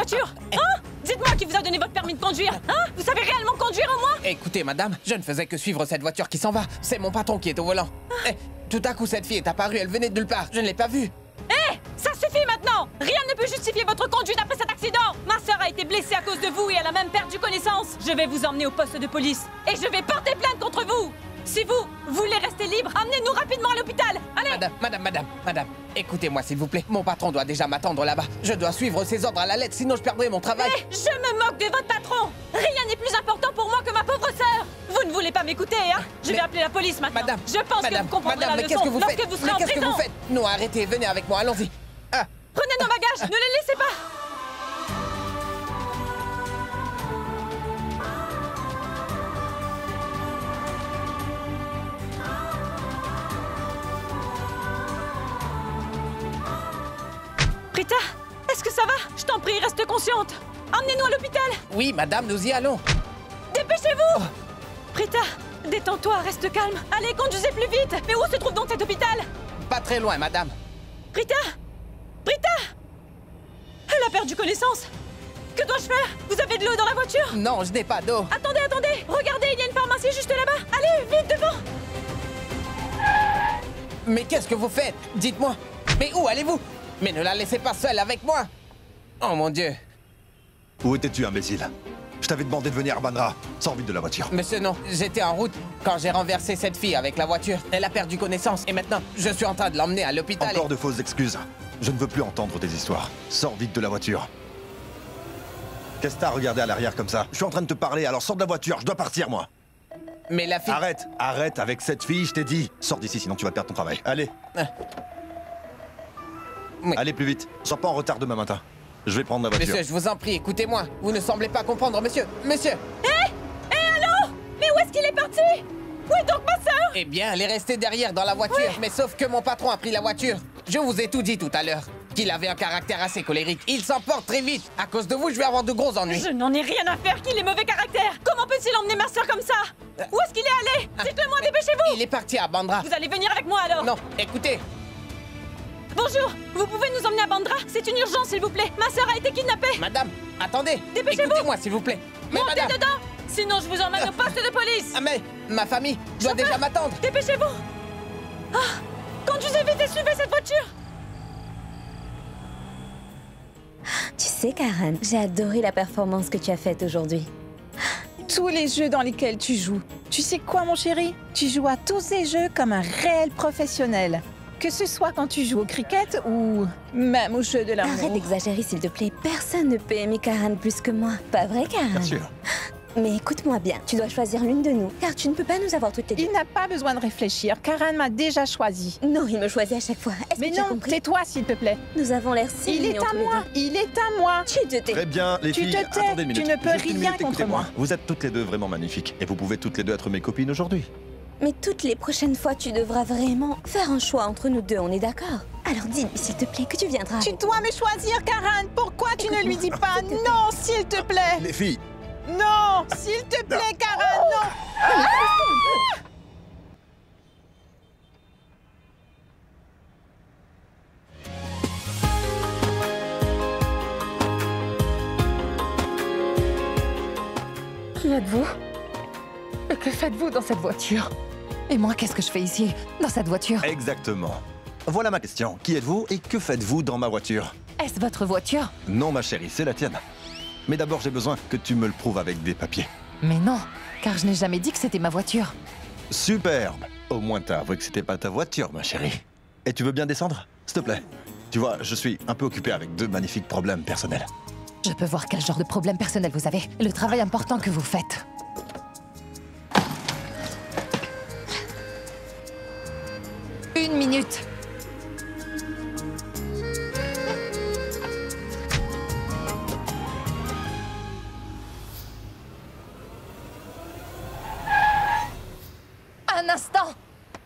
voiture? Hein? Dites-moi qui vous a donné votre permis de conduire? Hein? Vous savez réellement conduire au moins? Écoutez, madame, je ne faisais que suivre cette voiture qui s'en va. C'est mon patron qui est au volant. Eh, tout à coup, cette fille est apparue, elle venait de nulle part. Je ne l'ai pas vue. Hé! Ça suffit maintenant! Rien ne peut justifier votre conduite après cet accident! Ma sœur a été blessée à cause de vous et elle a même perdu connaissance! Je vais vous emmener au poste de police et je vais porter plainte contre vous! Si vous voulez rester libre, emmenez-nous rapidement à l'hôpital! Allez! Madame, écoutez-moi s'il vous plaît. Mon patron doit déjà m'attendre là-bas. Je dois suivre ses ordres à la lettre, sinon je perdrai mon travail. Mais je me moque de votre patron! Rien n'est plus important pour moi que ma pauvre sœur! Vous ne voulez pas m'écouter, hein? Je vais appeler la police maintenant. Madame, je pense que vous comprendrez la leçon lorsque vous serez en prison! Qu'est-ce que vous faites? Non, arrêtez, venez avec moi, allons-y. Ah. Prenez nos bagages, ne les laissez pas! Prita, est-ce que ça va? Je t'en prie, reste consciente. Emmenez-nous à l'hôpital. Oui, madame, nous y allons. Dépêchez-vous. Prita, détends-toi, reste calme. Allez, conduisez plus vite. Mais où se trouve donc cet hôpital? Pas très loin, madame. Prita! Elle a perdu connaissance. Que dois-je faire? Vous avez de l'eau dans la voiture? Non, je n'ai pas d'eau. Attendez! Regardez, il y a une pharmacie juste là-bas. Allez, vite devant! Mais qu'est-ce que vous faites? Dites-moi. Mais où allez-vous? Mais ne la laissez pas seule avec moi. Oh mon Dieu. Où étais-tu, imbécile? Je t'avais demandé de venir à Bandra. Sors vite de la voiture. Monsieur, non. J'étais en route quand j'ai renversé cette fille avec la voiture. Elle a perdu connaissance et maintenant, je suis en train de l'emmener à l'hôpital. Encore de fausses excuses. Je ne veux plus entendre tes histoires. Sors vite de la voiture. Qu'est-ce que t'as regardé à l'arrière comme ça? Je suis en train de te parler, alors sors de la voiture. Je dois partir, moi. Mais la fille... Arrête avec cette fille, je t'ai dit. Sors d'ici, sinon tu vas perdre ton travail. Allez. Oui. Allez plus vite. Sois pas en retard demain matin. Je vais prendre la voiture. Monsieur, je vous en prie, écoutez-moi. Vous ne semblez pas comprendre, monsieur. Monsieur! Allô? Mais où est-ce qu'il est parti? Où est donc ma sœur? Eh bien, elle est restée derrière dans la voiture. Oui. Mais sauf que mon patron a pris la voiture. Je vous ai tout dit tout à l'heure. Qu'il avait un caractère assez colérique. Il s'emporte très vite. À cause de vous, je vais avoir de gros ennuis. Je n'en ai rien à faire qu'il ait mauvais caractère. Comment peut-il emmener ma sœur comme ça? Où est-ce qu'il est allé? Dites-le-moi, dépêchez-vous. Il est parti à Bandra. Vous allez venir avec moi alors? Non, écoutez. Bonjour, vous pouvez nous emmener à Bandra? C'est une urgence, s'il vous plaît. Ma sœur a été kidnappée. Madame, attendez. Dépêchez-vous. Écoutez-moi, s'il vous plaît. Mais Montez madame... dedans. Sinon, je vous emmène au poste de police. Ah, mais ma famille doit Chauffeur, déjà m'attendre. Dépêchez-vous. Conduisez vite et suivez cette voiture. Tu sais, Karen, j'ai adoré la performance que tu as faite aujourd'hui. Tous les jeux dans lesquels tu joues. Tu sais quoi, mon chéri? Tu joues à tous ces jeux comme un réel professionnel. Que ce soit quand tu joues au cricket ou même au jeu de l'amour. Arrête d'exagérer, s'il te plaît. Personne ne peut aimer Karen plus que moi. Pas vrai, Karen? Bien sûr. Mais écoute-moi bien, tu dois choisir l'une de nous, car tu ne peux pas nous avoir toutes les deux. Il n'a pas besoin de réfléchir. Karen m'a déjà choisi. Non, il me choisit à chaque fois. Est-ce Mais que tu as non, compris? tais-toi, s'il te plaît. Nous avons l'air si Il est mignons à tous les moi. deux. Il est à moi. Tu te tais. Très bien, les Tu filles. te tais, Attendez une minute. tu ne peux Juste une rien minute, contre écoutez-moi. moi. Vous êtes toutes les deux vraiment magnifiques. Et vous pouvez toutes les deux être mes copines aujourd'hui. Mais toutes les prochaines fois, tu devras vraiment faire un choix entre nous deux, on est d'accord? Alors dis-lui, s'il te plaît, que tu viendras. Tu dois me choisir, Karen. Pourquoi tu ne lui dis pas non, s'il te plaît? Les filles. Non, s'il te plaît, Karen, non. Qui êtes-vous? Et que faites-vous dans cette voiture? Et moi, qu'est-ce que je fais ici, dans cette voiture? Exactement. Voilà ma question. Qui êtes-vous et que faites-vous dans ma voiture? Est-ce votre voiture? Non, ma chérie, c'est la tienne. Mais d'abord, j'ai besoin que tu me le prouves avec des papiers. Mais non, car je n'ai jamais dit que c'était ma voiture. Superbe. Au moins, t'as avoué que c'était pas ta voiture, ma chérie. Et tu veux bien descendre? S'il te plaît. Tu vois, je suis un peu occupé avec deux magnifiques problèmes personnels. Je peux voir quel genre de problème personnel vous avez. Le travail important que vous faites. Une minute. Un instant.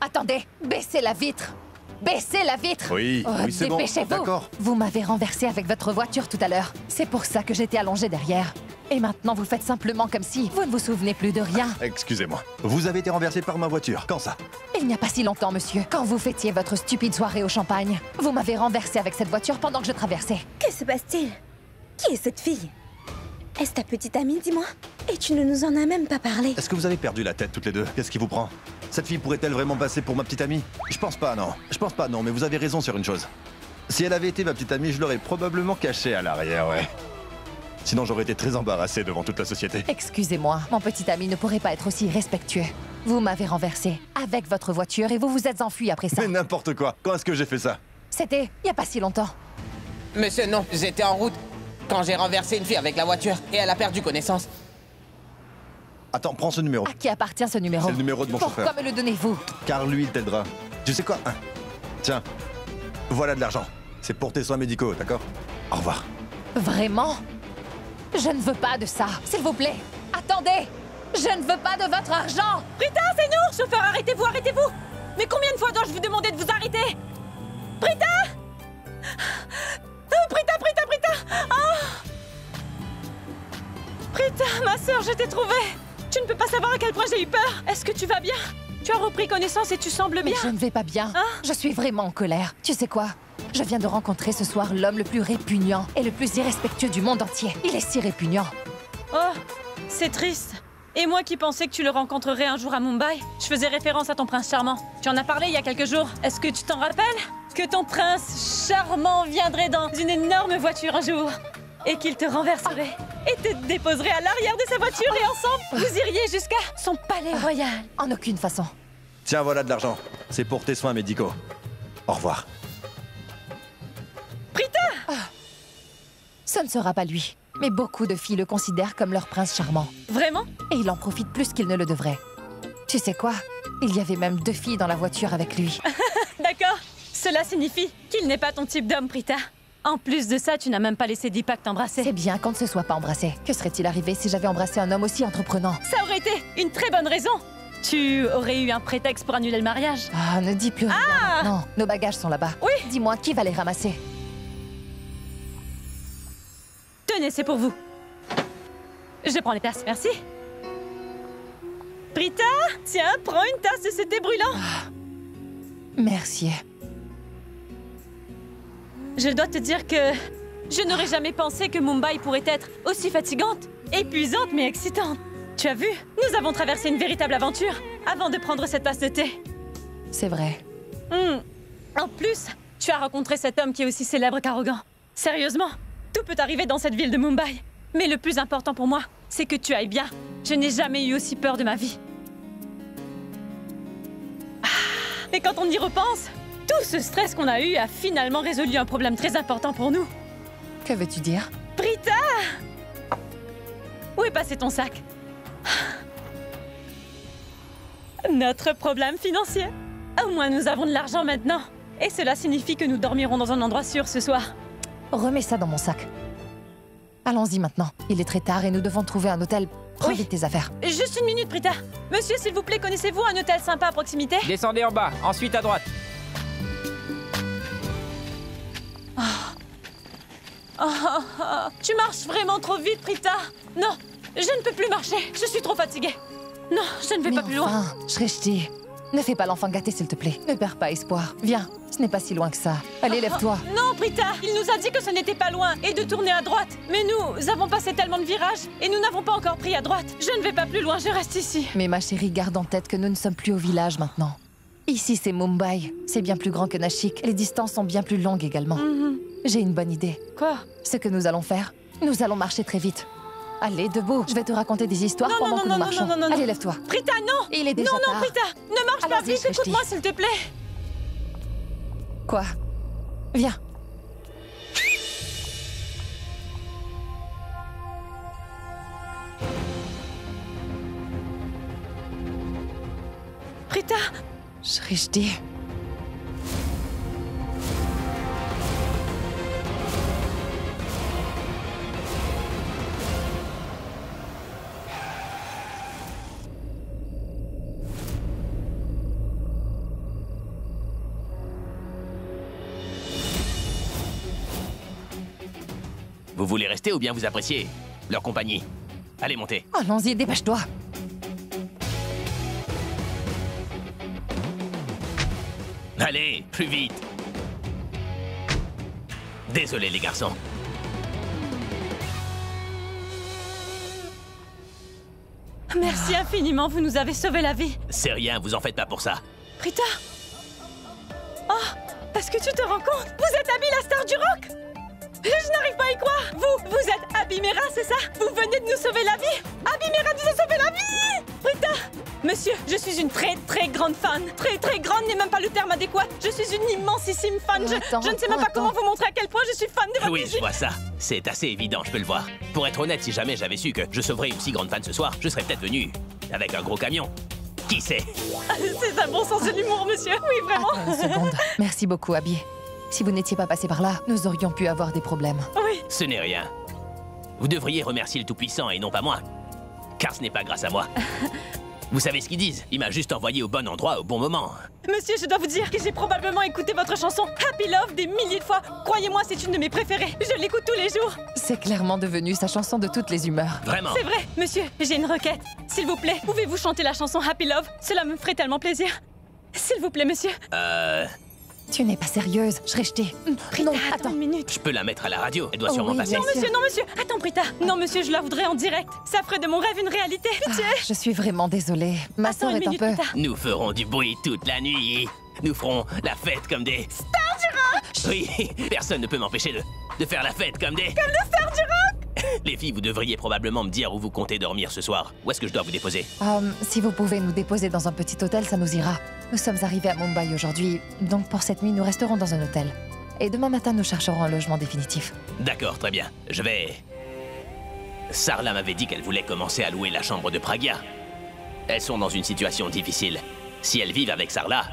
Attendez, baissez la vitre. Baissez la vitre. Oui, Oh, oui, c'est bon. dépêchez-vous. D'accord. Vous m'avez renversé avec votre voiture tout à l'heure. C'est pour ça que j'étais allongée derrière. Et maintenant, vous faites simplement comme si vous ne vous souvenez plus de rien. Excusez-moi. Vous avez été renversé par ma voiture. Quand ça? Il n'y a pas si longtemps, monsieur, quand vous fêtiez votre stupide soirée au champagne. Vous m'avez renversé avec cette voiture pendant que je traversais. Que se passe-t-il? Qui est cette fille? Est-ce ta petite amie, dis-moi? Et tu ne nous en as même pas parlé. Est-ce que vous avez perdu la tête toutes les deux? Qu'est-ce qui vous prend? Cette fille pourrait-elle vraiment passer pour ma petite amie? Je pense pas, non. Je pense pas, non, mais vous avez raison sur une chose. Si elle avait été ma petite amie, je l'aurais probablement cachée à l'arrière, ouais. Sinon, j'aurais été très embarrassé devant toute la société. Excusez-moi, mon petit ami ne pourrait pas être aussi respectueux. Vous m'avez renversé avec votre voiture et vous vous êtes enfui après ça. Mais n'importe quoi. Quand est-ce que j'ai fait ça? C'était il y a pas si longtemps. Monsieur, non, j'étais en route quand j'ai renversé une fille avec la voiture et elle a perdu connaissance. Attends, prends ce numéro. À qui appartient ce numéro? C'est le numéro de mon Pourquoi chauffeur. me le donnez-vous? Car lui, il t'aidera. Tu sais quoi? Tiens, voilà de l'argent. C'est pour tes soins médicaux, d'accord? Au revoir. Vraiment? Je ne veux pas de ça, s'il vous plaît. Attendez! Je ne veux pas de votre argent! Brita, c'est nous! Chauffeur, arrêtez-vous, arrêtez-vous! Mais combien de fois dois-je vous demander de vous arrêter? Brita! Brita! Oh! Brita, ma sœur, je t'ai trouvée! Tu ne peux pas savoir à quel point j'ai eu peur! Est-ce que tu vas bien? Tu as repris connaissance et tu sembles Mais bien! je ne vais pas bien. Hein? Je suis vraiment en colère. Tu sais quoi? Je viens de rencontrer ce soir l'homme le plus répugnant et le plus irrespectueux du monde entier. Il est si répugnant. Oh, c'est triste. Et moi qui pensais que tu le rencontrerais un jour à Mumbai, je faisais référence à ton prince charmant. Tu en as parlé il y a quelques jours. Est-ce que tu t'en rappelles? Que ton prince charmant viendrait dans une énorme voiture un jour et qu'il te renverserait et te déposerait à l'arrière de sa voiture et ensemble, vous iriez jusqu'à son palais royal. En aucune façon. Tiens, voilà de l'argent. C'est pour tes soins médicaux. Au revoir. Brita! Ce ne sera pas lui. Mais beaucoup de filles le considèrent comme leur prince charmant. Vraiment? Et il en profite plus qu'il ne le devrait. Tu sais quoi? Il y avait même 2 filles dans la voiture avec lui. D'accord. Cela signifie qu'il n'est pas ton type d'homme, Brita. En plus de ça, tu n'as même pas laissé Deepak t'embrasser. C'est bien qu'on ne se soit pas embrassé. Que serait-il arrivé si j'avais embrassé un homme aussi entreprenant? Ça aurait été une très bonne raison. Tu aurais eu un prétexte pour annuler le mariage. Ah, ne dis plus rien maintenant. Nos bagages sont là-bas. Oui. Dis-moi, qui va les ramasser? Tenez, c'est pour vous. Je prends les tasses, merci. Brita, tiens, prends une tasse de ce thé brûlant. Merci. Je dois te dire que je n'aurais jamais pensé que Mumbai pourrait être aussi fatigante, épuisante mais excitante. Tu as vu? Nous avons traversé une véritable aventure avant de prendre cette tasse de thé. C'est vrai. En plus, tu as rencontré cet homme qui est aussi célèbre qu'arrogant. Sérieusement, tout peut arriver dans cette ville de Mumbai. Mais le plus important pour moi, c'est que tu ailles bien. Je n'ai jamais eu aussi peur de ma vie. Et quand on y repense, tout ce stress qu'on a eu a finalement résolu un problème très important pour nous. Que veux-tu dire? Brita! Où est passé ton sac? Notre problème financier. Au moins nous avons de l'argent maintenant. Et cela signifie que nous dormirons dans un endroit sûr ce soir. Remets ça dans mon sac. Allons-y maintenant. Il est très tard et nous devons trouver un hôtel. Prends Oui. vite tes affaires. Juste une minute, Brita. Monsieur, s'il vous plaît, connaissez-vous un hôtel sympa à proximité? Descendez en bas, ensuite à droite. Tu marches vraiment trop vite, Brita. Non, je ne peux plus marcher. Je suis trop fatiguée. Non, je ne vais Mais pas plus loin. enfin, Shrishti, ne fais pas l'enfant gâté, s'il te plaît. Ne perds pas espoir. Viens, ce n'est pas si loin que ça. Allez, lève-toi. Non, Brita, il nous a dit que ce n'était pas loin et de tourner à droite. Mais nous avons passé tellement de virages et nous n'avons pas encore pris à droite. Je ne vais pas plus loin, je reste ici. Mais ma chérie, garde en tête que nous ne sommes plus au village maintenant. Ici, c'est Mumbai. C'est bien plus grand que Nashik. Les distances sont bien plus longues également. J'ai une bonne idée. Quoi? Ce que nous allons faire, nous allons marcher très vite. Allez, debout. Je vais te raconter des histoires Non, pendant non, que non, nous non, marchons. non, non, non, Allez, non. lève-toi. Brita, non! Il est déjà Non, non, tard. Brita, ne marche pas Allons-y, vite, Shrishti. écoute-moi s'il te plaît. Quoi? Viens. Brita, Shrishti. Vous voulez rester ou bien vous appréciez leur compagnie? Allez, montez. Allons-y, dépêche-toi. Allez, plus vite. Désolé les garçons. Merci infiniment, vous nous avez sauvé la vie. C'est rien, vous en faites pas pour ça. Prita! Oh! Est-ce que tu te rends compte? Vous êtes Abby, la star du rock? Je n'arrive pas à y croire! Vous êtes Abby Mera, c'est ça? Vous venez de nous sauver la vie? Abby Mera nous a sauvé la vie! Prita! Monsieur, je suis une très grande fan. Très grande n'est même pas le terme adéquat. Je suis une immensissime fan. Je ne sais même pas comment vous montrer à quel point je suis fan de votre Oui, musique. je vois ça. C'est assez évident, je peux le voir. Pour être honnête, si jamais j'avais su que je sauverais une si grande fan ce soir, je serais peut-être venu avec un gros camion. Qui sait? C'est un bon sens de l'humour, monsieur. Oui, vraiment. Attends une seconde. Merci beaucoup, Abby. Si vous n'étiez pas passé par là, nous aurions pu avoir des problèmes. Oui. Ce n'est rien. Vous devriez remercier le Tout-Puissant et non pas moi. Car ce n'est pas grâce à moi. Vous savez ce qu'ils disent? Il m'a juste envoyé au bon endroit au bon moment. Monsieur, je dois vous dire que j'ai probablement écouté votre chanson Happy Love des milliers de fois. Croyez-moi, c'est une de mes préférées. Je l'écoute tous les jours. C'est clairement devenu sa chanson de toutes les humeurs. Vraiment. C'est vrai. Monsieur, j'ai une requête. S'il vous plaît, pouvez-vous chanter la chanson Happy Love? Cela me ferait tellement plaisir. S'il vous plaît, monsieur. Tu n'es pas sérieuse, Shrishti. Prita, Non, attends attends. une minute. Je peux la mettre à la radio. Elle doit Oh sûrement oui, passer. bien Non, monsieur, non, monsieur. Attends, Prita. Non, monsieur, je la voudrais en direct. Ça ferait de mon rêve une réalité. Pitié. Je suis vraiment désolée. Ma Attends sœur une est un minute, peu... Prita. Nous ferons du bruit toute la nuit. Nous ferons la fête comme des... Stars du rock! Oui, personne ne peut m'empêcher de faire la fête comme des... Comme des stars du rock! Les filles, vous devriez probablement me dire où vous comptez dormir ce soir. Où est-ce que je dois vous déposer? Si vous pouvez nous déposer dans un petit hôtel, ça nous ira. Nous sommes arrivés à Mumbai aujourd'hui, donc pour cette nuit, nous resterons dans un hôtel. Et demain matin, nous chercherons un logement définitif. D'accord, très bien. Je vais... Sarla m'avait dit qu'elle voulait commencer à louer la chambre de Pragya. Elles sont dans une situation difficile. Si elles vivent avec Sarla,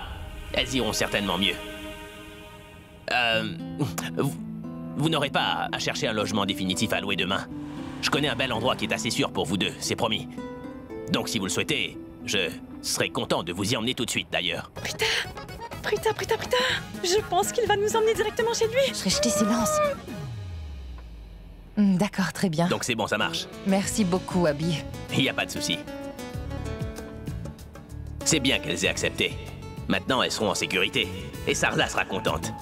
elles iront certainement mieux. Vous n'aurez pas à chercher un logement définitif à louer demain. Je connais un bel endroit qui est assez sûr pour vous deux, c'est promis. Donc si vous le souhaitez, je serai content de vous y emmener tout de suite d'ailleurs. Prita. Je pense qu'il va nous emmener directement chez lui. Shrishti, silence. D'accord, très bien. Donc c'est bon, ça marche. Merci beaucoup, Abby. Il n'y a pas de souci. C'est bien qu'elles aient accepté. Maintenant, elles seront en sécurité. Et Sarla sera contente.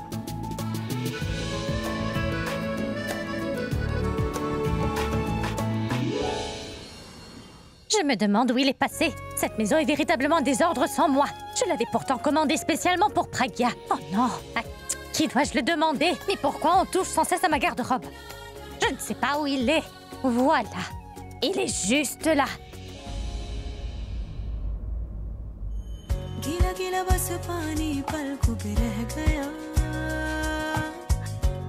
Je me demande où il est passé. Cette maison est véritablement en désordre sans moi. Je l'avais pourtant commandée spécialement pour Pragya. Oh non, à qui dois-je le demander? Mais pourquoi on touche sans cesse à ma garde-robe? Je ne sais pas où il est. Voilà. Il est juste là. गीला गीला बस पानी पलकों पे रह गया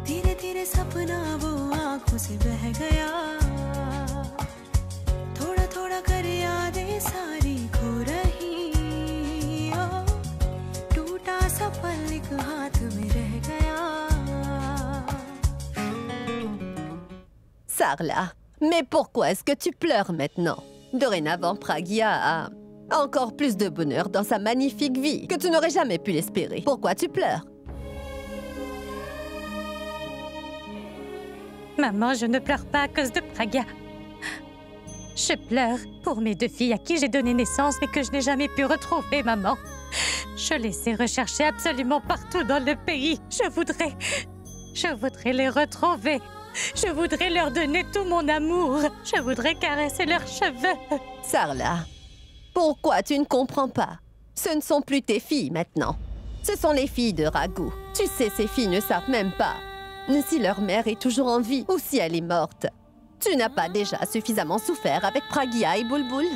धीरे धीरे सपना वो आंखों से बह गया थोड़ा थोड़ा कर यादें सारी खो रही ओ टूटा सा पल एक हाथ में रह गया Sarla, mais pourquoi est-ce que tu pleures maintenant? Dorénavant, Pragya a encore plus de bonheur dans sa magnifique vie que tu n'aurais jamais pu l'espérer. Pourquoi tu pleures? Maman, je ne pleure pas à cause de Pragya. Je pleure pour mes deux filles à qui j'ai donné naissance mais que je n'ai jamais pu retrouver, maman. Je les ai recherchées absolument partout dans le pays. Je voudrais les retrouver. Je voudrais leur donner tout mon amour. Je voudrais caresser leurs cheveux. Sarla, pourquoi tu ne comprends pas? Ce ne sont plus tes filles maintenant. Ce sont les filles de Raghu. Tu sais, ces filles ne savent même pas si leur mère est toujours en vie ou si elle est morte. Tu n'as pas déjà suffisamment souffert avec Pragya et Bulbul?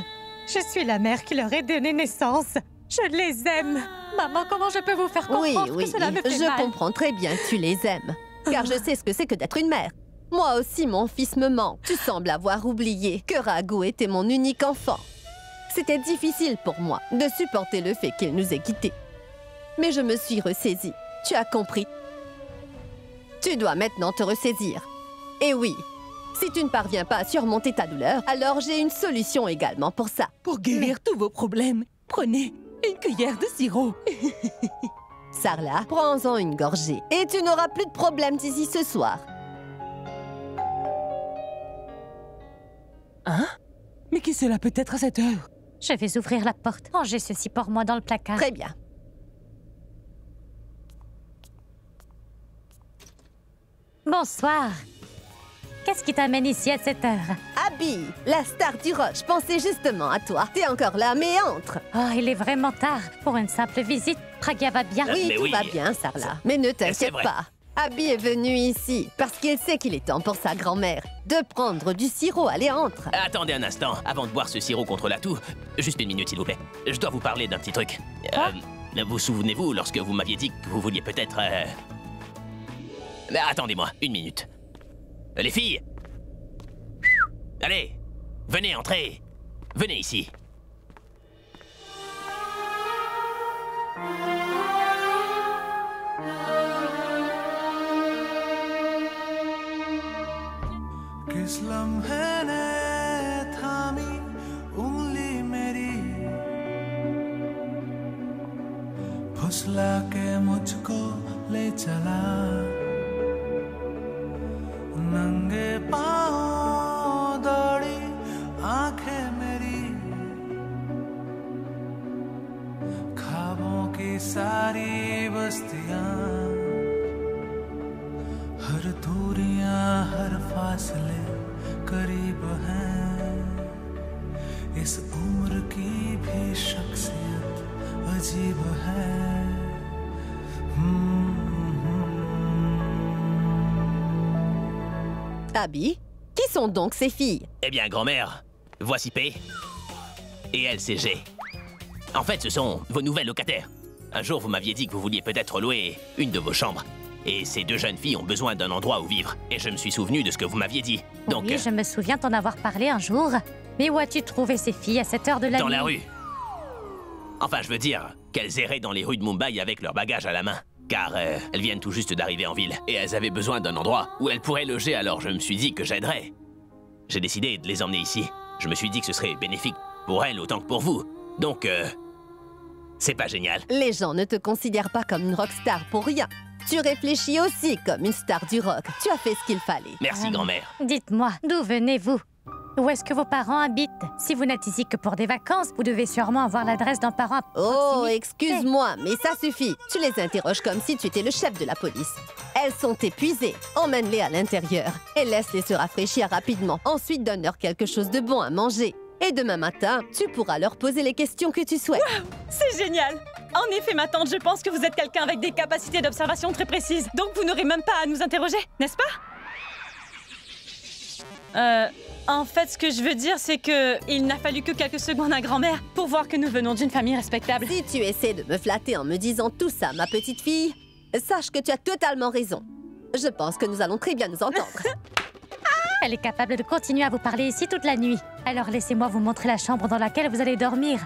Je suis la mère qui leur a donné naissance. Je les aime. Maman, comment je peux vous faire comprendre que cela me fait mal? Je comprends très bien que tu les aimes. Car je sais ce que c'est que d'être une mère. Moi aussi, mon fils me manque. Tu sembles avoir oublié que Raghu était mon unique enfant. C'était difficile pour moi de supporter le fait qu'il nous ait quittés. Mais je me suis ressaisie. Tu as compris? Tu dois maintenant te ressaisir. Et oui, si tu ne parviens pas à surmonter ta douleur, alors j'ai une solution également pour ça. Pour guérir tous vos problèmes, prenez une cuillère de sirop. Sarla, prends-en une gorgée et tu n'auras plus de problèmes d'ici ce soir. Hein? Mais qui cela peut être à cette heure? Je vais ouvrir la porte. Rangez ceci pour moi dans le placard. Très bien. Bonsoir. qu'est-ce qui t'amène ici à cette heure? Abby, la star du rock, je pensais justement à toi. T'es encore là, mais entre. Oh, il est vraiment tard. Pour une simple visite, Pragya va bien. Oui, mais tout oui. va bien, Sarla. Mais ne C'est t'inquiète vrai. pas. Abby est venue ici parce qu'il sait qu'il est temps pour sa grand-mère de prendre du sirop. Allez, entre. Attendez un instant, avant de boire ce sirop contre la toux, juste une minute s'il vous plaît. Je dois vous parler d'un petit truc. Vous souvenez-vous lorsque vous m'aviez dit que vous vouliez peut-être... Mais attendez-moi, une minute. Les filles! Allez, venez, entrez. Venez ici. किस लम्हे ने थामी उंगली मेरी फुसला के मुझको ले चला नंगे पाँव दौड़ी आंखें मेरी ख्वाबों की सारी बस्तियां हर दूरियां हर फासले करीब हैं इस उम्र की भी शख्सियत अजीब है Abby, qui sont donc ces filles? Eh bien, grand-mère, voici P. Et elle, c'est G. En fait, ce sont vos nouvelles locataires. Un jour, vous m'aviez dit que vous vouliez peut-être louer une de vos chambres. Et ces deux jeunes filles ont besoin d'un endroit où vivre. Et je me suis souvenu de ce que vous m'aviez dit. Donc, Oui, je me souviens t'en avoir parlé un jour. Mais où as-tu trouvé ces filles à cette heure de la nuit? dans la rue. Enfin, je veux dire qu'elles erraient dans les rues de Mumbai avec leur bagage à la main. Car elles viennent tout juste d'arriver en ville. Et elles avaient besoin d'un endroit où elles pourraient loger, alors je me suis dit que j'aiderais. J'ai décidé de les emmener ici. Je me suis dit que ce serait bénéfique pour elles autant que pour vous. Donc, c'est pas génial. Les gens ne te considèrent pas comme une rockstar pour rien. Tu réfléchis aussi comme une star du rock. Tu as fait ce qu'il fallait. Merci, grand-mère. Dites-moi, d'où venez-vous? Où est-ce que vos parents habitent? Si vous n'êtes ici que pour des vacances, vous devez sûrement avoir l'adresse d'un parent à Oh, proximité. excuse-moi, mais ça suffit. Tu les interroges comme si tu étais le chef de la police. Elles sont épuisées. Emmène-les à l'intérieur et laisse-les se rafraîchir rapidement. Ensuite, donne-leur quelque chose de bon à manger. Et demain matin, tu pourras leur poser les questions que tu souhaites. Wow, c'est génial! En effet, ma tante, je pense que vous êtes quelqu'un avec des capacités d'observation très précises. Donc vous n'aurez même pas à nous interroger, n'est-ce pas? En fait, ce que je veux dire, c'est que il n'a fallu que quelques secondes à grand-mère pour voir que nous venons d'une famille respectable. Si tu essaies de me flatter en me disant tout ça, ma petite fille, sache que tu as totalement raison. Je pense que nous allons très bien nous entendre. Elle est capable de continuer à vous parler ici toute la nuit. Alors laissez-moi vous montrer la chambre dans laquelle vous allez dormir.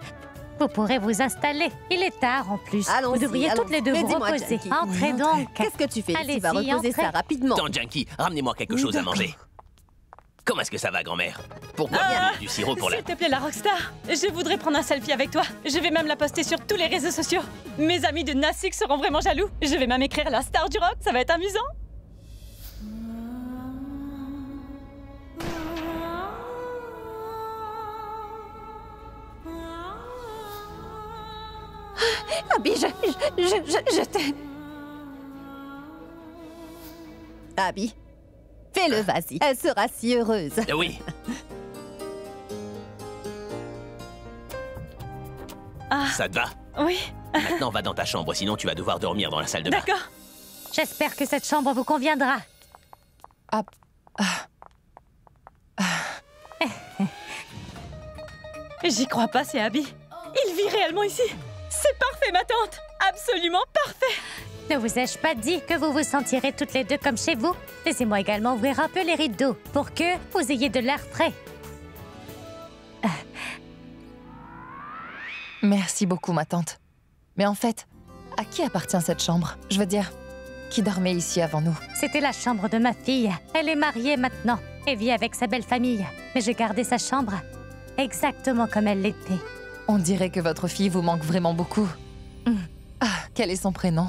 Vous pourrez vous installer. Il est tard en plus. Allons-y, Vous devriez toutes les deux Mais vous dis-moi, reposer. Jackie. Entrez donc. Qu'est-ce que tu fais? Tu Allez-y, vas reposer ça entrez. rapidement. Tante Janky, ramenez-moi quelque chose à manger. Comment est-ce que ça va, grand-mère? Pourquoi Ah, du sirop pour la... S'il te plaît, la rockstar, je voudrais prendre un selfie avec toi. Je vais même la poster sur tous les réseaux sociaux. Mes amis de Nasik seront vraiment jaloux. Je vais même écrire la star du rock, ça va être amusant. Abby, je t'aime. Abby, fais-le, vas-y. Elle sera si heureuse. Oui. Ah, Ça te va? oui, Maintenant, va dans ta chambre, sinon tu vas devoir dormir dans la salle de bain. d'accord. J'espère que cette chambre vous conviendra. J'y crois pas, c'est Abby. Il vit réellement ici. C'est parfait, ma tante. Absolument parfait. Ne vous ai-je pas dit que vous vous sentirez toutes les deux comme chez vous? Laissez-moi également ouvrir un peu les rideaux pour que vous ayez de l'air frais. Merci beaucoup, ma tante. Mais en fait, à qui appartient cette chambre? Je veux dire, qui dormait ici avant nous? C'était la chambre de ma fille. Elle est mariée maintenant et vit avec sa belle famille. Mais j'ai gardé sa chambre exactement comme elle l'était. On dirait que votre fille vous manque vraiment beaucoup. Ah, quel est son prénom?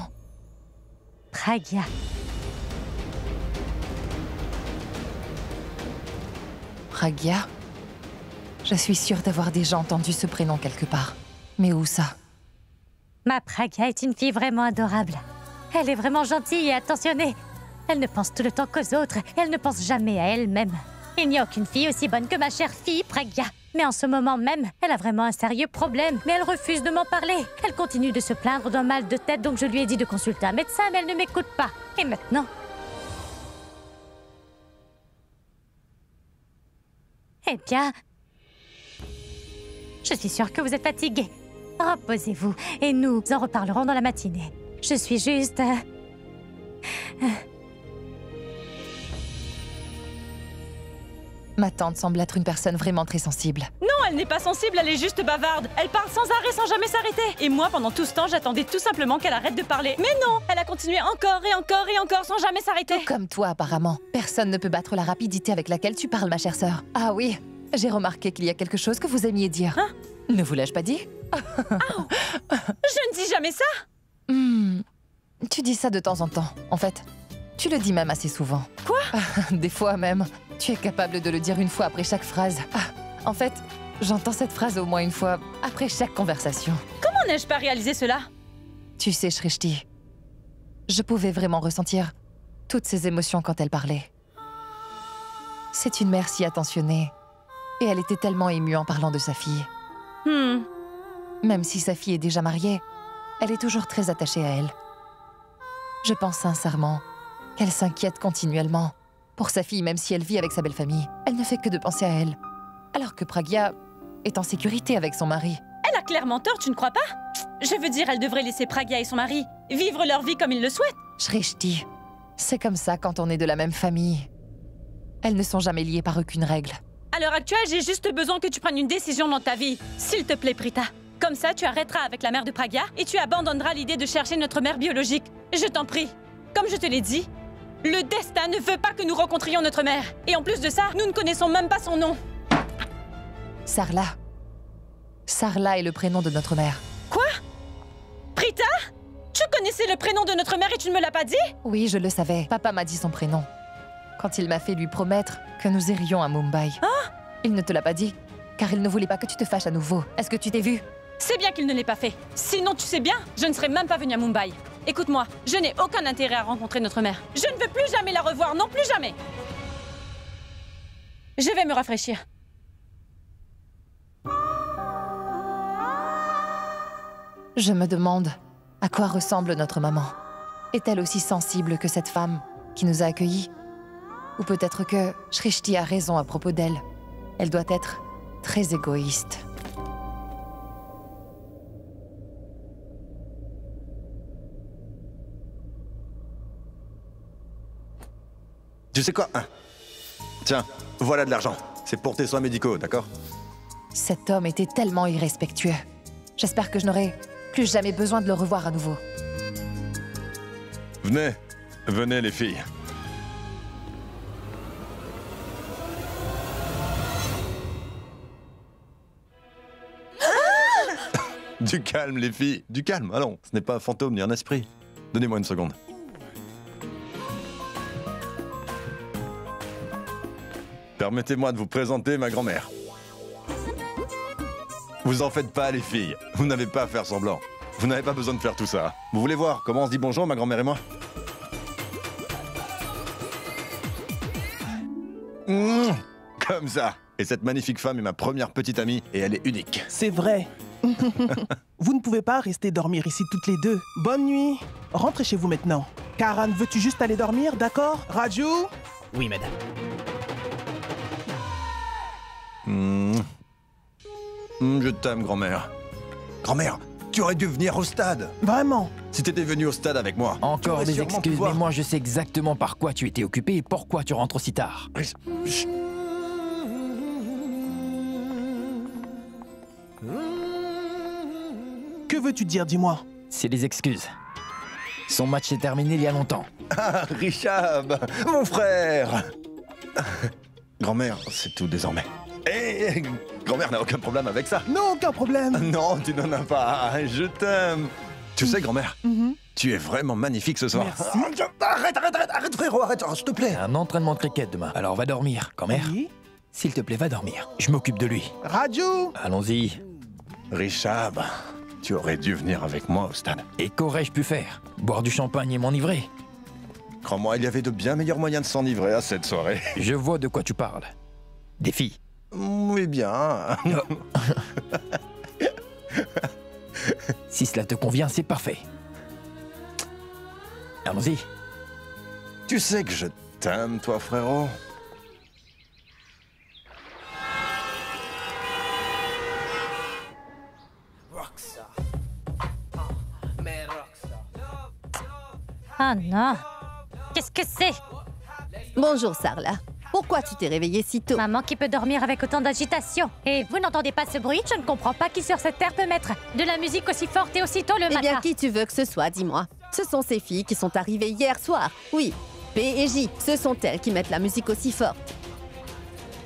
Pragya. Pragya? Je suis sûre d'avoir déjà entendu ce prénom quelque part. Mais où ça? Ma Pragya est une fille vraiment adorable. Elle est vraiment gentille et attentionnée. Elle ne pense tout le temps qu'aux autres, et elle ne pense jamais à elle-même. Il n'y a aucune fille aussi bonne que ma chère fille, Pragya. Mais en ce moment même, elle a vraiment un sérieux problème, mais elle refuse de m'en parler. Elle continue de se plaindre d'un mal de tête, donc je lui ai dit de consulter un médecin, mais elle ne m'écoute pas. Et maintenant... Eh bien... Je suis sûre que vous êtes fatiguée. Reposez-vous, et nous en reparlerons dans la matinée. Je suis juste... Ma tante semble être une personne vraiment très sensible. Non, elle n'est pas sensible, elle est juste bavarde. Elle parle sans arrêt, sans jamais s'arrêter. Et moi, pendant tout ce temps, j'attendais tout simplement qu'elle arrête de parler. Mais non, elle a continué encore et encore et encore sans jamais s'arrêter. Tout comme toi, apparemment. Personne ne peut battre la rapidité avec laquelle tu parles, ma chère sœur. Ah oui, j'ai remarqué qu'il y a quelque chose que vous aimiez dire. Hein? Ne vous l'ai-je pas dit? Je ne dis jamais ça. Tu dis ça de temps en temps. En fait, tu le dis même assez souvent. Quoi? Des fois même. Tu es capable de le dire une fois après chaque phrase. En fait, j'entends cette phrase au moins une fois après chaque conversation. Comment n'ai-je pas réalisé cela? Tu sais, Shrishti, je pouvais vraiment ressentir toutes ces émotions quand elle parlait. C'est une mère si attentionnée. Et elle était tellement émue en parlant de sa fille. Même si sa fille est déjà mariée, elle est toujours très attachée à elle. Je pense sincèrement qu'elle s'inquiète continuellement pour sa fille, même si elle vit avec sa belle famille. Elle ne fait que de penser à elle. Alors que Pragya est en sécurité avec son mari. Elle a clairement tort, tu ne crois pas? Je veux dire, elle devrait laisser Pragya et son mari vivre leur vie comme ils le souhaitent. Shrishti, c'est comme ça quand on est de la même famille. Elles ne sont jamais liées par aucune règle. À l'heure actuelle, j'ai juste besoin que tu prennes une décision dans ta vie. S'il te plaît, Prita. Comme ça, tu arrêteras avec la mère de Pragya et tu abandonneras l'idée de chercher notre mère biologique. Je t'en prie. Comme je te l'ai dit, le destin ne veut pas que nous rencontrions notre mère. Et en plus de ça, nous ne connaissons même pas son nom. Sarla. Sarla est le prénom de notre mère. Quoi? Prita? Tu connaissais le prénom de notre mère et tu ne me l'as pas dit? Oui, je le savais. Papa m'a dit son prénom. Quand il m'a fait lui promettre que nous irions à Mumbai. Il ne te l'a pas dit, car il ne voulait pas que tu te fâches à nouveau. Est-ce que tu t'es vu? C'est bien qu'il ne l'ait pas fait. Sinon, tu sais bien, je ne serais même pas venue à Mumbai. Écoute-moi, je n'ai aucun intérêt à rencontrer notre mère. Je ne veux plus jamais la revoir, non plus jamais. Je vais me rafraîchir. Je me demande à quoi ressemble notre maman. Est-elle aussi sensible que cette femme qui nous a accueillis? Ou peut-être que Shrishti a raison à propos d'elle. Elle doit être très égoïste. Tu sais quoi? Tiens, voilà de l'argent. C'est pour tes soins médicaux, d'accord? Cet homme était tellement irrespectueux. J'espère que je n'aurai plus jamais besoin de le revoir à nouveau. Venez. Venez, les filles. Du calme, les filles. Du calme. Allons, ce n'est pas un fantôme ni un esprit. Donnez-moi une seconde. Permettez-moi de vous présenter ma grand-mère. Vous en faites pas, les filles. Vous n'avez pas à faire semblant. Vous n'avez pas besoin de faire tout ça. Vous voulez voir comment on se dit bonjour, ma grand-mère et moi? Comme ça. Et cette magnifique femme est ma première petite amie et elle est unique. C'est vrai. Vous ne pouvez pas rester dormir ici toutes les deux. Bonne nuit. Rentrez chez vous maintenant. Karan, veux-tu juste aller dormir, d'accord? Raju? Oui, madame. Je t'aime, grand-mère. Grand-mère, tu aurais dû venir au stade. Vraiment? Si t'étais venu au stade avec moi. Encore des excuses, mais moi je sais exactement par quoi tu étais occupé et pourquoi tu rentres aussi tard. Que veux-tu dire, dis-moi? C'est des excuses. Son match est terminé il y a longtemps. Ah, Richab, mon frère. Grand-mère, c'est tout désormais. Et grand-mère n'a aucun problème avec ça. Non, aucun problème. Non, tu n'en as pas. Je t'aime. Tu sais, grand-mère, tu es vraiment magnifique ce soir. Merci. Arrête, frérot, arrête, s'il te plaît. Un entraînement de cricket demain. Alors va dormir, grand-mère. Oui. S'il te plaît, va dormir. Je m'occupe de lui. Raju? Allons-y. Richab, tu aurais dû venir avec moi au stade. Et qu'aurais-je pu faire? Boire du champagne et m'enivrer? Crois-moi, il y avait de bien meilleurs moyens de s'enivrer à cette soirée. Je vois de quoi tu parles. Des filles. Oui, bien. Si cela te convient, c'est parfait. Allons-y. Tu sais que je t'aime, toi, frérot. Ah non. Qu'est-ce que c'est? Bonjour, Sarla. Pourquoi tu t'es réveillée si tôt? Maman qui peut dormir avec autant d'agitation. Et vous n'entendez pas ce bruit? Je ne comprends pas qui sur cette terre peut mettre de la musique aussi forte et aussitôt le matin. Eh bien, qui tu veux que ce soit, dis-moi. Ce sont ces filles qui sont arrivées hier soir. Oui, P et J, ce sont elles qui mettent la musique aussi forte.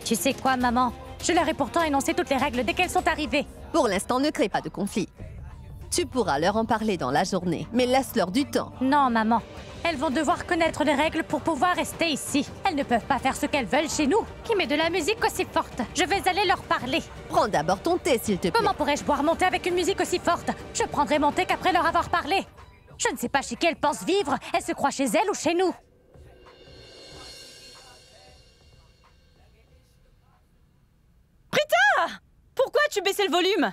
Tu sais quoi, maman? Je leur ai pourtant énoncé toutes les règles dès qu'elles sont arrivées. Pour l'instant, ne crée pas de conflit. Tu pourras leur en parler dans la journée, mais laisse-leur du temps. Non, maman. Elles vont devoir connaître les règles pour pouvoir rester ici. Elles ne peuvent pas faire ce qu'elles veulent chez nous. Qui met de la musique aussi forte? Je vais aller leur parler. Prends d'abord ton thé, s'il te plaît. Comment pourrais-je boire mon thé avec une musique aussi forte? Je prendrai mon thé qu'après leur avoir parlé. Je ne sais pas chez qui elles pensent vivre. Elles se croient chez elles ou chez nous. Prita! Pourquoi as-tu baissé le volume?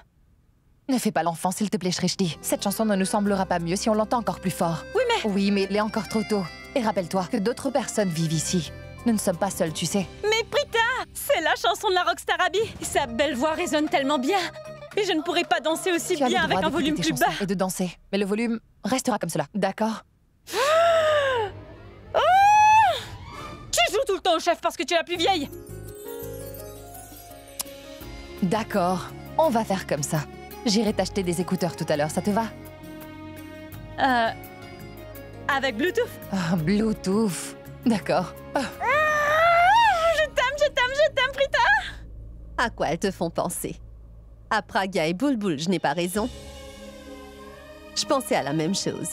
Ne fais pas l'enfant, s'il te plaît, Shrishti. Cette chanson ne nous semblera pas mieux si on l'entend encore plus fort. Oui, mais il est encore trop tôt. Et rappelle-toi que d'autres personnes vivent ici. Nous ne sommes pas seuls, tu sais. Mais Prita! C'est la chanson de la Rockstar Abby. Sa belle voix résonne tellement bien. Et je ne pourrais pas danser aussi bien avec un volume plus bas. Et de danser. Mais le volume restera comme cela, d'accord? Oh! Tu joues tout le temps au chef parce que tu es la plus vieille. D'accord, on va faire comme ça. J'irai t'acheter des écouteurs tout à l'heure, ça te va? Avec Bluetooth? Oh, Bluetooth. D'accord. Oh. Je t'aime, Prita! À quoi elles te font penser? À Pragya et Bulbul, je n'ai pas raison. Je pensais à la même chose.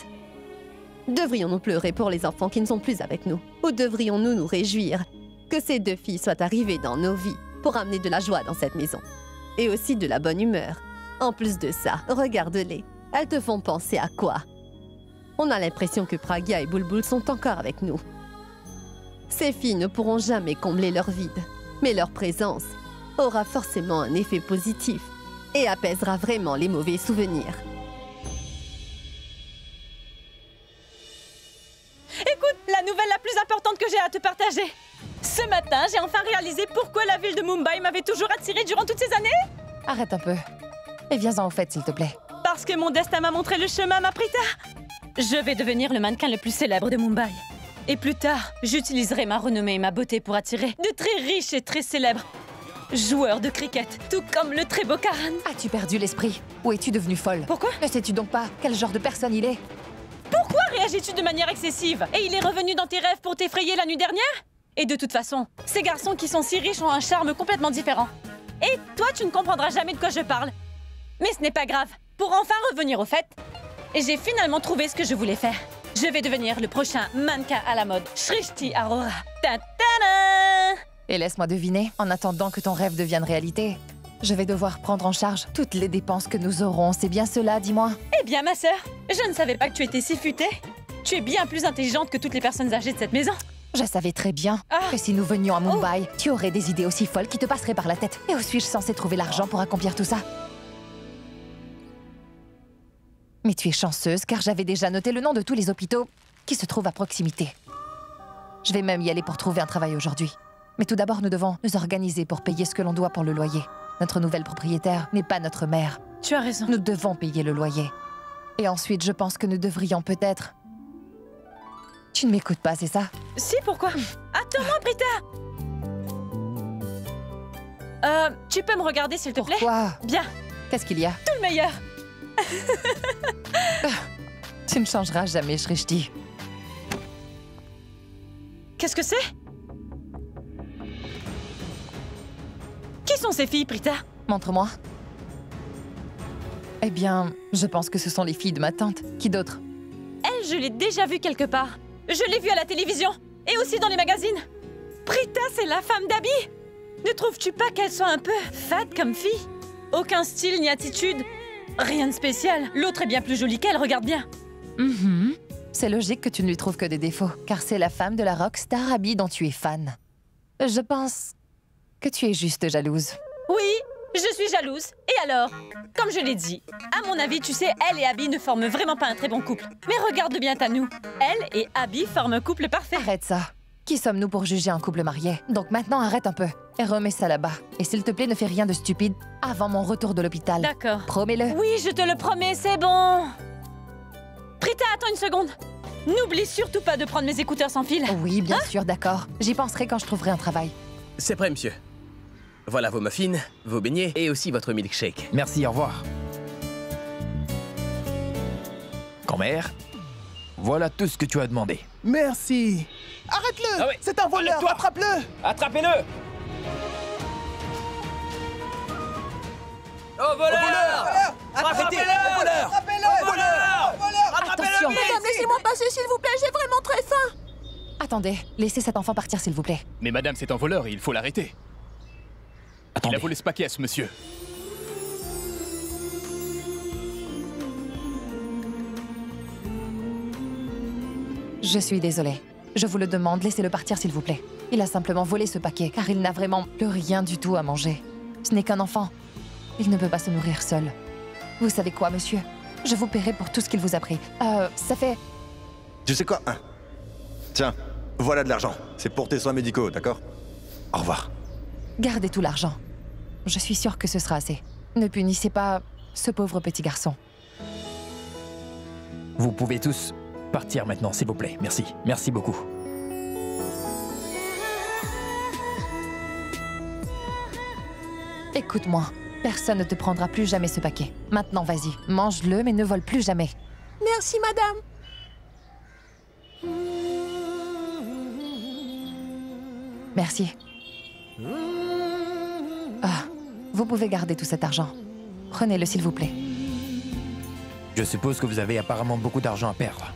Devrions-nous pleurer pour les enfants qui ne sont plus avec nous? Ou devrions-nous nous réjouir que ces deux filles soient arrivées dans nos vies pour amener de la joie dans cette maison? Et aussi de la bonne humeur. En plus de ça, regarde-les. Elles te font penser à quoi? On a l'impression que Pragya et Bulbul sont encore avec nous. Ces filles ne pourront jamais combler leur vide, mais leur présence aura forcément un effet positif et apaisera vraiment les mauvais souvenirs. Écoute, la nouvelle la plus importante que j'ai à te partager. Ce matin, j'ai enfin réalisé pourquoi la ville de Mumbai m'avait toujours attirée durant toutes ces années. Arrête un peu. Et viens-en au fait, s'il te plaît. Parce que mon destin m'a montré le chemin, ma Prita. Je vais devenir le mannequin le plus célèbre de Mumbai. Et plus tard, j'utiliserai ma renommée et ma beauté pour attirer de très riches et très célèbres joueurs de cricket, tout comme le très beau Karan. As-tu perdu l'esprit? Ou es-tu devenue folle? Pourquoi? Ne sais-tu donc pas quel genre de personne il est? Pourquoi réagis-tu de manière excessive? Et il est revenu dans tes rêves pour t'effrayer la nuit dernière? Et de toute façon, ces garçons qui sont si riches ont un charme complètement différent. Et toi, tu ne comprendras jamais de quoi je parle. Mais ce n'est pas grave. Pour enfin revenir au fait, j'ai finalement trouvé ce que je voulais faire. Je vais devenir le prochain mannequin à la mode, Shrishti Arora. Ta-ta-da! Et laisse-moi deviner, en attendant que ton rêve devienne réalité, je vais devoir prendre en charge toutes les dépenses que nous aurons. C'est bien cela, dis-moi? Eh bien, ma sœur, je ne savais pas que tu étais si futée. Tu es bien plus intelligente que toutes les personnes âgées de cette maison. Je savais très bien que si nous venions à Mumbai, tu aurais des idées aussi folles qui te passeraient par la tête. Et où suis-je censée trouver l'argent pour accomplir tout ça? Mais tu es chanceuse, car j'avais déjà noté le nom de tous les hôpitaux qui se trouvent à proximité. Je vais même y aller pour trouver un travail aujourd'hui. Mais tout d'abord, nous devons nous organiser pour payer ce que l'on doit pour le loyer. Notre nouvelle propriétaire n'est pas notre mère. Tu as raison. Nous devons payer le loyer. Et ensuite, je pense que nous devrions peut-être... Tu ne m'écoutes pas, c'est ça? Si, pourquoi? Attends-moi, Prita! Tu peux me regarder, s'il te plaît? Pourquoi? Bien. Qu'est-ce qu'il y a? Tout le meilleur. Tu ne changeras jamais, Shrishti. Qu'est-ce que c'est? Qui sont ces filles, Prita? Montre-moi. Eh bien, je pense que ce sont les filles de ma tante. Qui d'autre? Elle, je l'ai déjà vue quelque part. Je l'ai vue à la télévision et aussi dans les magazines. Prita, c'est la femme d'Abby. Ne trouves-tu pas qu'elle soit un peu fade comme fille? Aucun style ni attitude. Rien de spécial. L'autre est bien plus jolie qu'elle, regarde bien. C'est logique que tu ne lui trouves que des défauts, car c'est la femme de la rockstar Abby dont tu es fan. Je pense que tu es juste jalouse. Oui, je suis jalouse. Et alors? Comme je l'ai dit, à mon avis, tu sais, elle et Abby ne forment vraiment pas un très bon couple. Mais regarde bien à nous. Elle et Abby forment un couple parfait. Arrête ça. Qui sommes-nous pour juger un couple marié? Donc maintenant, arrête un peu et remets ça là-bas. Et s'il te plaît, ne fais rien de stupide avant mon retour de l'hôpital. D'accord. Promets-le. Oui, je te le promets, c'est bon. Prita, attends une seconde. N'oublie surtout pas de prendre mes écouteurs sans fil. Oui, bien sûr, d'accord. J'y penserai quand je trouverai un travail. C'est prêt, monsieur. Voilà vos muffins, vos beignets et aussi votre milkshake. Merci, au revoir. Grand-mère, voilà tout ce que tu as demandé. Merci. Arrête-le. Ah oui. C'est un voleur, Arrête-toi. attrape-le. Attrapez-le! Oh, voleur! Attrapez-le! voleur! Attention. Madame, laissez-moi passer, s'il vous plaît, j'ai vraiment très faim. Attendez, laissez cet enfant partir, s'il vous plaît. Mais madame, c'est un voleur et il faut l'arrêter. Attendez. Il a volé ce paquet à ce monsieur. Je suis désolée. Je vous le demande, laissez-le partir, s'il vous plaît. Il a simplement volé ce paquet, car il n'a vraiment plus rien du tout à manger. Ce n'est qu'un enfant. Il ne peut pas se nourrir seul. Vous savez quoi, monsieur? Je vous paierai pour tout ce qu'il vous a pris. Ça fait... Tu sais quoi, hein? Tiens, voilà de l'argent. C'est pour tes soins médicaux, d'accord? Au revoir. Gardez tout l'argent. Je suis sûre que ce sera assez. Ne punissez pas ce pauvre petit garçon. Vous pouvez tous partir maintenant, s'il vous plaît. Merci. Merci beaucoup. Écoute-moi, personne ne te prendra plus jamais ce paquet. Maintenant, vas-y, mange-le, mais ne vole plus jamais. Merci, madame. Merci. Ah, vous pouvez garder tout cet argent. Prenez-le, s'il vous plaît. Je suppose que vous avez apparemment beaucoup d'argent à perdre.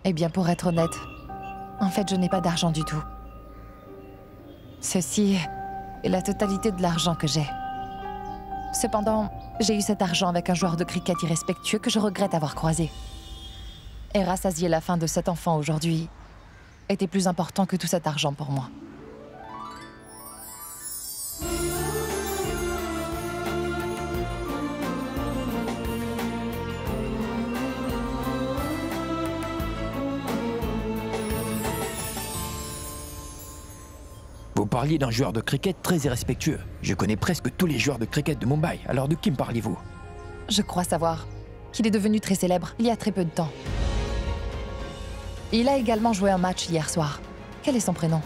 Eh bien, pour être honnête, en fait, je n'ai pas d'argent du tout. Ceci est la totalité de l'argent que j'ai. Cependant, j'ai eu cet argent avec un joueur de cricket irrespectueux que je regrette avoir croisé. Et rassasier la faim de cet enfant aujourd'hui était plus important que tout cet argent pour moi. Vous parliez d'un joueur de cricket très irrespectueux. Je connais presque tous les joueurs de cricket de Mumbai, alors de qui me parliez-vous? Je crois savoir qu'il est devenu très célèbre il y a très peu de temps. Il a également joué un match hier soir. Quel est son prénom?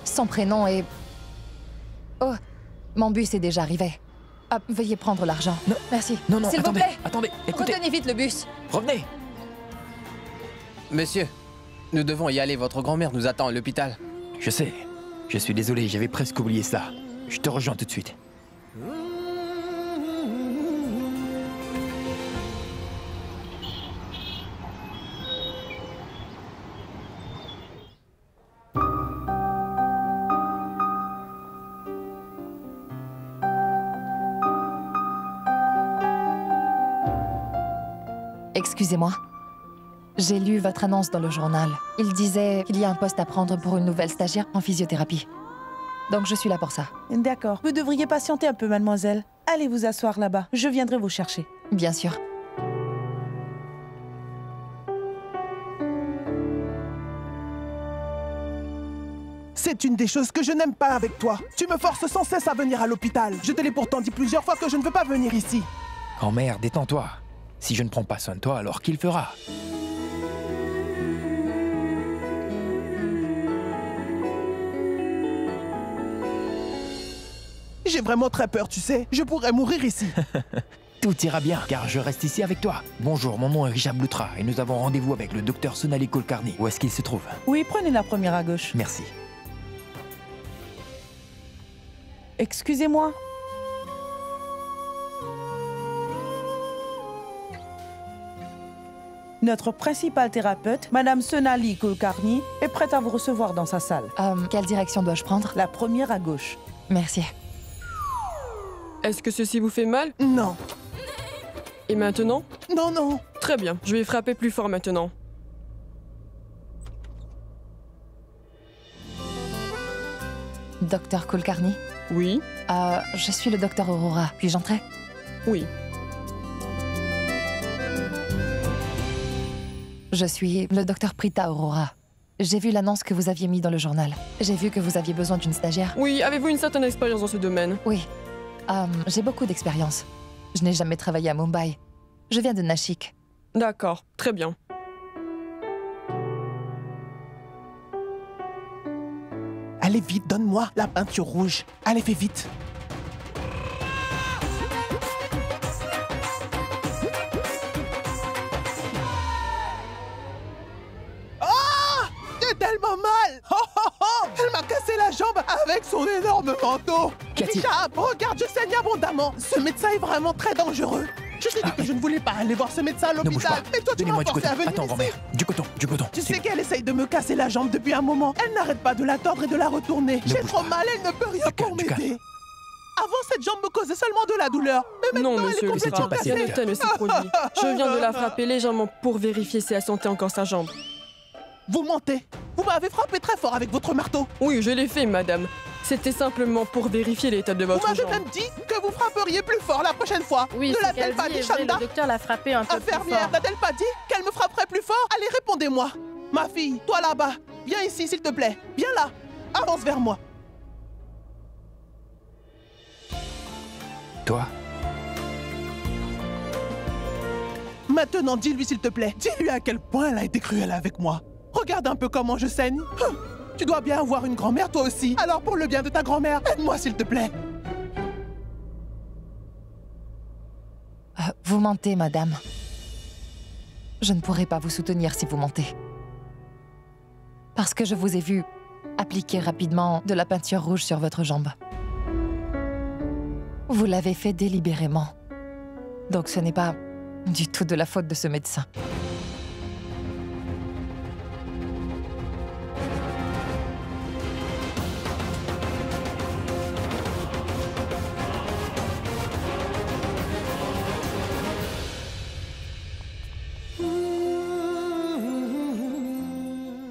Son prénom est... Oh, mon bus est déjà arrivé. Ah, veuillez prendre l'argent. Non. Merci. Non, non, s'il vous attendez, plaît. attendez, écoutez. Retenez vite le bus. Revenez. Monsieur, nous devons y aller. Votre grand-mère nous attend à l'hôpital. Je sais. Je suis désolé, j'avais presque oublié ça. Je te rejoins tout de suite. Excusez-moi. J'ai lu votre annonce dans le journal. Il disait qu'il y a un poste à prendre pour une nouvelle stagiaire en physiothérapie. Donc je suis là pour ça. D'accord. Vous devriez patienter un peu, mademoiselle. Allez vous asseoir là-bas. Je viendrai vous chercher. Bien sûr. C'est une des choses que je n'aime pas avec toi. Tu me forces sans cesse à venir à l'hôpital. Je te l'ai pourtant dit plusieurs fois que je ne veux pas venir ici. Grand-mère, détends-toi. Si je ne prends pas soin de toi, alors qui le fera? J'ai vraiment très peur, tu sais. Je pourrais mourir ici. Tout ira bien, car je reste ici avec toi. Bonjour, mon nom est Richard Bloutra et nous avons rendez-vous avec le docteur Sonali Kulkarni. Où est-ce qu'il se trouve? Oui, prenez la première à gauche. Merci. Excusez-moi. Notre principale thérapeute, Madame Sonali Kulkarni, est prête à vous recevoir dans sa salle. Quelle direction dois-je prendre? La première à gauche. Merci. Est-ce que ceci vous fait mal? Non. Et maintenant? Non, non. Très bien, je vais frapper plus fort maintenant. Docteur Kulkarni? Oui. Je suis le docteur Aurora. Puis-je entrer? Oui. Je suis le docteur Prita Aurora. J'ai vu l'annonce que vous aviez mise dans le journal. J'ai vu que vous aviez besoin d'une stagiaire. Oui, avez-vous une certaine expérience dans ce domaine? Oui. J'ai beaucoup d'expérience. Je n'ai jamais travaillé à Mumbai. Je viens de Nashik. D'accord, très bien. Allez vite, donne-moi la peinture rouge. Allez, fais vite. Ah! J'ai tellement mal! Oh, oh, oh! Elle m'a cassé la jambe avec son énorme manteau. Richard, regarde, je saigne abondamment. Ce médecin est vraiment très dangereux. Je t'ai dit que je ne voulais pas aller voir ce médecin à l'hôpital. Mais toi, tu m'as forcé à venir Attends, grand-mère. Du coton, du coton. Tu sais qu'elle essaye de me casser la jambe depuis un moment. Elle n'arrête pas de la tordre et de la retourner. J'ai trop mal, elle ne peut rien pour m'aider. Avant, cette jambe me causait seulement de la douleur. Mais maintenant, Non, monsieur, elle est complètement cassée. rien de tel ne s'est produit. Je viens de la frapper légèrement pour vérifier si elle sentait encore sa jambe. Vous mentez. Vous m'avez frappé très fort avec votre marteau. Oui, je l'ai fait, madame. C'était simplement pour vérifier l'état de votre Vous m'avez jambe. même dit que vous frapperiez plus fort la prochaine fois. Oui, ne c'est l'a-t-elle qu'elle pas dit, dit, et vrai, Chanda? le docteur l'a frappé un peu plus Infirmière, fort. n'a-t-elle pas dit qu'elle me frapperait plus fort? Allez, répondez-moi. Ma fille, toi là-bas, viens ici, s'il te plaît. Viens là. Avance vers moi. Toi? Maintenant, dis-lui, s'il te plaît. Dis-lui à quel point elle a été cruelle avec moi. Regarde un peu comment je saigne. Tu dois bien avoir une grand-mère, toi aussi. Alors, pour le bien de ta grand-mère, aide-moi, s'il te plaît. Vous mentez, madame. Je ne pourrai pas vous soutenir si vous mentez. Parce que je vous ai vu appliquer rapidement de la peinture rouge sur votre jambe. Vous l'avez fait délibérément. Donc ce n'est pas du tout de la faute de ce médecin.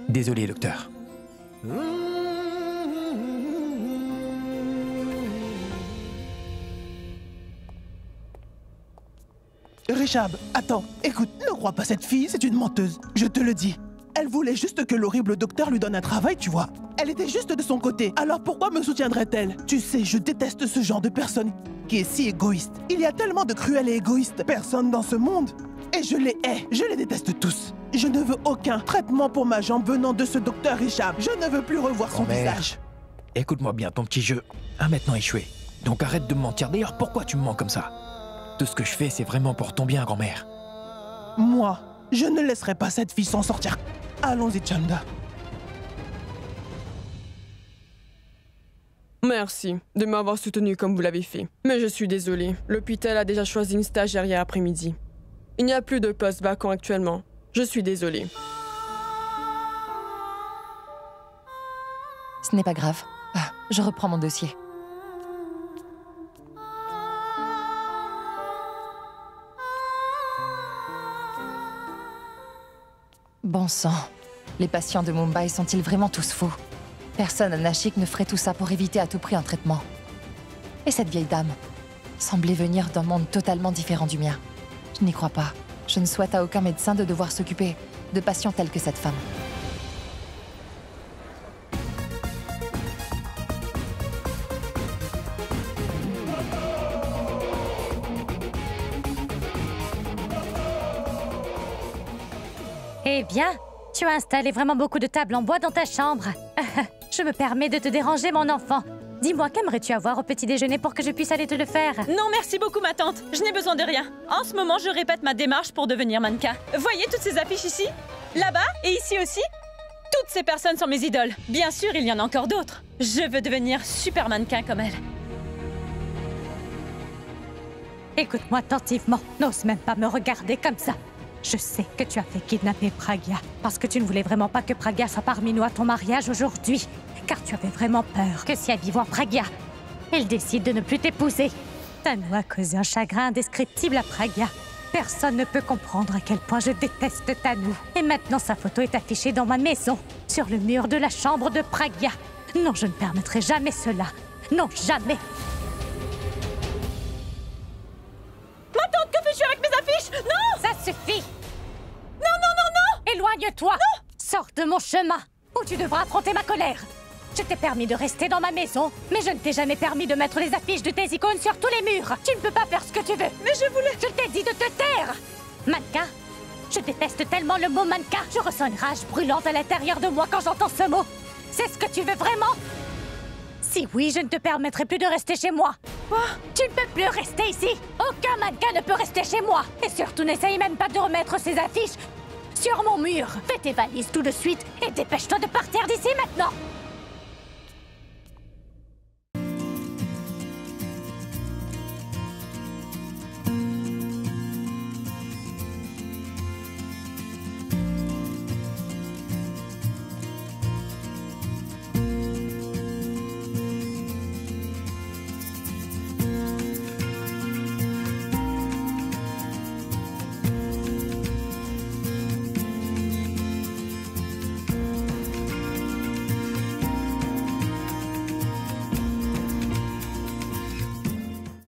Désolé, docteur. Richard, attends, écoute, ne crois pas cette fille, c'est une menteuse. Je te le dis. Elle voulait juste que l'horrible docteur lui donne un travail, tu vois. Elle était juste de son côté, alors pourquoi me soutiendrait-elle? Tu sais, je déteste ce genre de personne qui est si égoïste. Il y a tellement de cruels et égoïstes personnes dans ce monde. Et je les hais, je les déteste tous. Je ne veux aucun traitement pour ma jambe venant de ce docteur Richard. Je ne veux plus revoir son visage. Écoute-moi bien, ton petit jeu a maintenant échoué. Donc arrête de me mentir. D'ailleurs, pourquoi tu me mens comme ça? Tout ce que je fais, c'est vraiment pour ton bien, grand-mère. Moi, je ne laisserai pas cette fille s'en sortir. Allons-y, Chanda. Merci de m'avoir soutenu comme vous l'avez fait. Mais je suis désolée, l'hôpital a déjà choisi une stagiaire hier après-midi. Il n'y a plus de poste vacant actuellement. Je suis désolée. Ce n'est pas grave. Je reprends mon dossier. Bon sang, les patients de Mumbai sont-ils vraiment tous fous? Personne à Nashik ne ferait tout ça pour éviter à tout prix un traitement. Et cette vieille dame semblait venir d'un monde totalement différent du mien. Je n'y crois pas. Je ne souhaite à aucun médecin de devoir s'occuper de patients tels que cette femme. Eh bien, tu as installé vraiment beaucoup de tables en bois dans ta chambre. Je me permets de te déranger, mon enfant. Dis-moi, qu'aimerais-tu avoir au petit déjeuner pour que je puisse aller te le faire? Non, merci beaucoup, ma tante. Je n'ai besoin de rien. En ce moment, je répète ma démarche pour devenir mannequin. Voyez toutes ces affiches ici? Là-bas et ici aussi? Toutes ces personnes sont mes idoles. Bien sûr, il y en a encore d'autres. Je veux devenir super mannequin comme elle. Écoute-moi attentivement. N'ose même pas me regarder comme ça. Je sais que tu as fait kidnapper Pragya parce que tu ne voulais vraiment pas que Pragya soit parmi nous à ton mariage aujourd'hui. Car tu avais vraiment peur que si Abby voit Pragya, elle décide de ne plus t'épouser. Ça nous a causé un chagrin indescriptible à Pragya. Personne ne peut comprendre à quel point je déteste Tanu. Et maintenant, sa photo est affichée dans ma maison, sur le mur de la chambre de Pragya. Non, je ne permettrai jamais cela. Non, jamais. Ma tante, que fais-tu avec mes affiches? Non! Ça suffit! Non, non, non, non! Éloigne-toi! Non! Sors de mon chemin, ou tu devras affronter ma colère. Je t'ai permis de rester dans ma maison, mais je ne t'ai jamais permis de mettre les affiches de tes icônes sur tous les murs. Tu ne peux pas faire ce que tu veux. Mais je voulais... Je t'ai dit de te taire! Mannequin! Je déteste tellement le mot mannequin. Je ressens une rage brûlante à l'intérieur de moi quand j'entends ce mot. C'est ce que tu veux vraiment? Si oui, je ne te permettrai plus de rester chez moi. Quoi? Tu ne peux plus rester ici. Aucun mannequin ne peut rester chez moi. Et surtout, n'essaye même pas de remettre ces affiches sur mon mur. Fais tes valises tout de suite et dépêche-toi de partir d'ici maintenant.